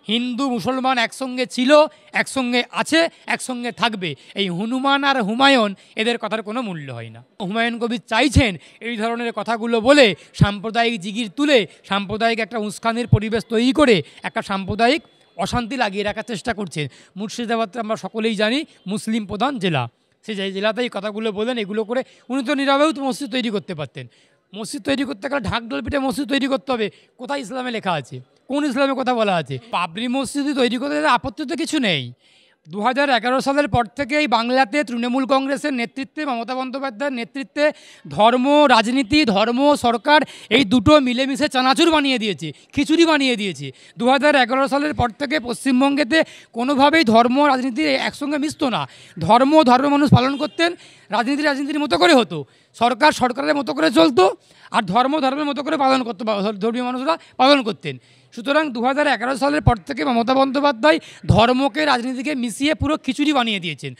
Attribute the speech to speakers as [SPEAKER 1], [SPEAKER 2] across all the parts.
[SPEAKER 1] হিন্দু মুসলমান একসঙ্গে ছিল, একসঙ্গে আছে, একসঙ্গে থাকবে। এই হনুমান আর হুমায়ুন এদের কথার কোনো মূল্য হয় না। হুমায়ুন কবির চাইছেন এই ধরনের কথাগুলো বলে সাম্প্রদায়িক জিগির তুলে সাম্প্রদায়িক একটা উস্কানির পরিবেশ তৈরি করে একটা সাম্প্রদায়িক অশান্তি লাগিয়ে রাখার চেষ্টা করছেন। মুর্শিদাবাদ আমরা সকলেই জানি মুসলিম প্রধান জেলা, সে যে জেলাতেই কথাগুলো বলেন এগুলো করে উনি তো নীরবেও তো মসজিদ তৈরি করতে পারতেন। মসজিদ তৈরি করতে গেলে ঢাকঢোল পিঠে মসজিদ তৈরি করতে হবে, কোথায় ইসলামে লেখা আছে? কোন ইসলামের কথা বলা আছে? বাবরি মসজিদ তৈরি করতে আপত্তি তো কিছু নেই। 2011 সালের পর থেকেই বাংলাতে তৃণমূল কংগ্রেসের নেতৃত্বে, মমতা বন্দ্যোপাধ্যায়ের নেতৃত্বে ধর্ম রাজনীতি, ধর্ম সরকার এই দুটো মিলেমিশে চানাচুর বানিয়ে দিয়েছে, খিচুড়ি বানিয়ে দিয়েছে। 2011 সালের পর থেকে পশ্চিমবঙ্গেতে কোনোভাবেই ধর্ম রাজনীতি একসঙ্গে মিশতো না। ধর্ম মানুষ পালন করতেন, রাজনীতির মতো করে হতো, সরকার সরকারের মতো করে চলতো, আর ধর্মের মতো করে পালন করতো, ধর্মীয় মানুষরা পালন করতেন। সুতরাং 2011 সালের পর থেকে মমতা বন্দ্যোপাধ্যায় ধর্মকে রাজনীতিকে মিশিয়ে পুরো খিচুড়ি বানিয়ে দিয়েছেন।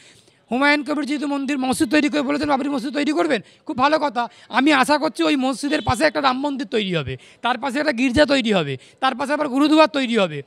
[SPEAKER 1] হুমায়ুন কবির যেহেতু মসজিদ তৈরি করে বলেছেন বাবরি মসজিদ তৈরি করবেন, খুব ভালো কথা। আমি আশা করছি ওই মসজিদের পাশে একটা রাম মন্দির তৈরি হবে, তার পাশে একটা গির্জা তৈরি হবে, তার পাশে আবার গুরুদুয়ার তৈরি হবে,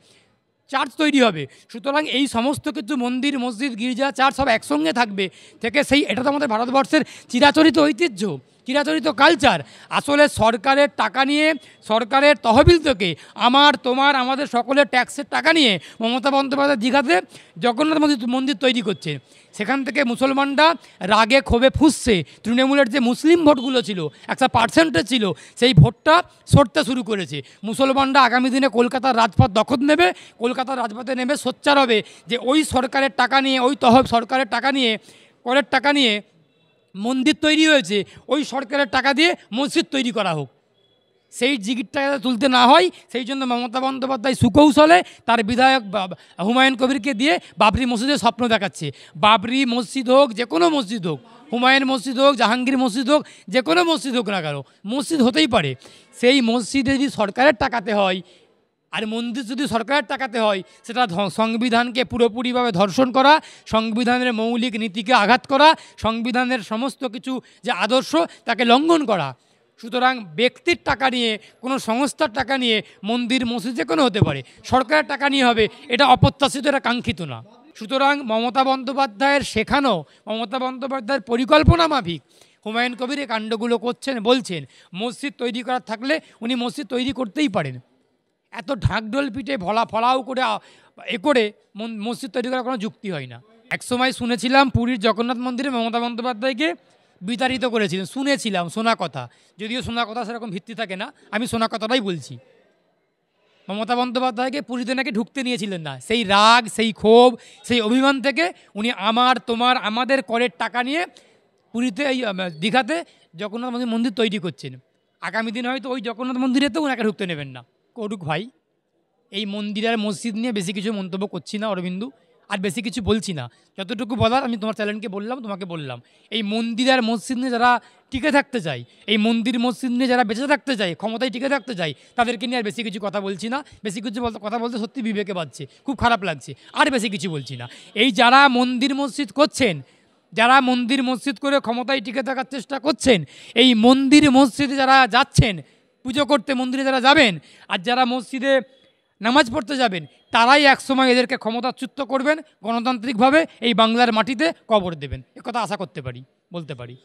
[SPEAKER 1] চার্চ তৈরি হবে। সুতরাং এই সমস্ত কিছু মন্দির, মসজিদ, গির্জা, চার্চ সব একসঙ্গে থাকবে থেকে এটা তো আমাদের ভারতবর্ষের চিরাচরিত ঐতিহ্য, চিরাচরিত কালচার। আসলে সরকারের টাকা নিয়ে, সরকারের তহবিল থেকে আমার তোমার আমাদের সকলের ট্যাক্সের টাকা নিয়ে মমতা বন্দ্যোপাধ্যায় দীঘাতে জগন্নাথ মন্দির তৈরি করছে। সেখান থেকে মুসলমানরা রাগে ক্ষোভে ফুঁসছে, তৃণমূলের যে মুসলিম ভোটগুলো ছিল, একটা পার্সেন্টেজ ছিল, সেই ভোটটা সরতে শুরু করেছে। মুসলমানরা আগামী দিনে কলকাতার রাজপথ দখল নেবে, কলকাতার রাজপথে নেমে সোচ্চার হবে যে ওই সরকারের টাকা নিয়ে, ওই সরকারের টাকা নিয়ে, করের টাকা নিয়ে মন্দির তৈরি হয়েছে, ওই সরকারের টাকা দিয়ে মসজিদ তৈরি করা হোক। সেই জিগিরটা তুলতে না হয় সেই জন্য মমতা বন্দ্যোপাধ্যায় সুকৌশলে তার বিধায়ক হুমায়ুন কবিরকে দিয়ে বাবরি মসজিদের স্বপ্ন দেখাচ্ছে। বাবরি মসজিদ হোক, যে কোনো মসজিদ হোক, হুমায়ুন মসজিদ হোক, জাহাঙ্গীর মসজিদ হোক, যে কোনো মসজিদ হোক না কেন, মসজিদ হতেই পারে। সেই মসজিদে যদি সরকারের টাকাতে হয়, আর মন্দির যদি সরকারের টাকাতে হয়, সেটা সংবিধানকে পুরোপুরিভাবে ধর্ষণ করা, সংবিধানের মৌলিক নীতিকে আঘাত করা, সংবিধানের সমস্ত কিছু যে আদর্শ তাকে লঙ্ঘন করা। সুতরাং ব্যক্তির টাকা নিয়ে, কোনো সংস্থার টাকা নিয়ে মন্দির মসজিদ যে কোনো হতে পারে, সরকারের টাকা নিয়ে হবে, এটা অপ্রত্যাশিত, এটা কাঙ্ক্ষিত না। সুতরাং মমতা বন্দ্যোপাধ্যায়ের শেখানো, মমতা বন্দ্যোপাধ্যায়ের পরিকল্পনা মাফিক হুমায়ুন কবির এই কাণ্ডগুলো করছেন, বলছেন। মসজিদ তৈরি করার থাকলে উনি মসজিদ তৈরি করতেই পারেন। এত ঢাকঢোল পিঠে ফলাও করে করে মসজিদ তৈরি করার কোনো যুক্তি হয় না। একসময় শুনেছিলাম পুরীর জগন্নাথ মন্দিরে মমতা বন্দ্যোপাধ্যায়কে বিতাড়িত করেছিলেন, শুনেছিলাম, শোনা কথা, যদিও শোনা কথা সেরকম ভিত্তি থাকে না, আমি শোনা কথাটাই বলছি। মমতা বন্দ্যোপাধ্যায়কে পুরীতে নাকি ঢুকতে নিয়েছিলেন না। সেই রাগ, সেই ক্ষোভ, সেই অভিমান থেকে উনি আমার তোমার আমাদের করের টাকা নিয়ে পুরীতে, এই দীঘাতে জগন্নাথ মন্দির তৈরি করছেন। আগামী দিন হয়তো ওই জগন্নাথ মন্দিরেতেও ওনাকে ঢুকতে নেবেন না। করুক ভাই। এই মন্দির আর মসজিদ নিয়ে বেশি কিছু মন্তব্য করছি না অরবিন্দু, আর বেশি কিছু বলছি না। যতটুকু বলার আমি তোমার চ্যানেলকে বললাম, তোমাকে বললাম। এই মন্দির আর মসজিদ নিয়ে যারা টিকে থাকতে চায়, এই মন্দির মসজিদ নিয়ে যারা বেঁচে থাকতে চায়, ক্ষমতায় টিকে থাকতে চায়, তাদেরকে নিয়ে আর বেশি কিছু কথা বলছি না। বেশি কিছু কথা বলতে সত্যি বিবেকে বাজছে, খুব খারাপ লাগছে, আর বেশি কিছু বলছি না। এই যারা মন্দির মসজিদ করছেন, যারা মন্দির মসজিদ করে ক্ষমতায় টিকে থাকার চেষ্টা করছেন, এই মন্দির মসজিদে যারা যাচ্ছেন পুজো করতে, মন্দিরে যারা যাবেন, আর যারা মসজিদে নামাজ পড়তে যাবেন, তারাই একসময় এদেরকে ক্ষমতাচ্যুত করবেন, গণতান্ত্রিকভাবে এই বাংলার মাটিতে কবর দেবেন, একথা আশা করতে পারি, বলতে পারি।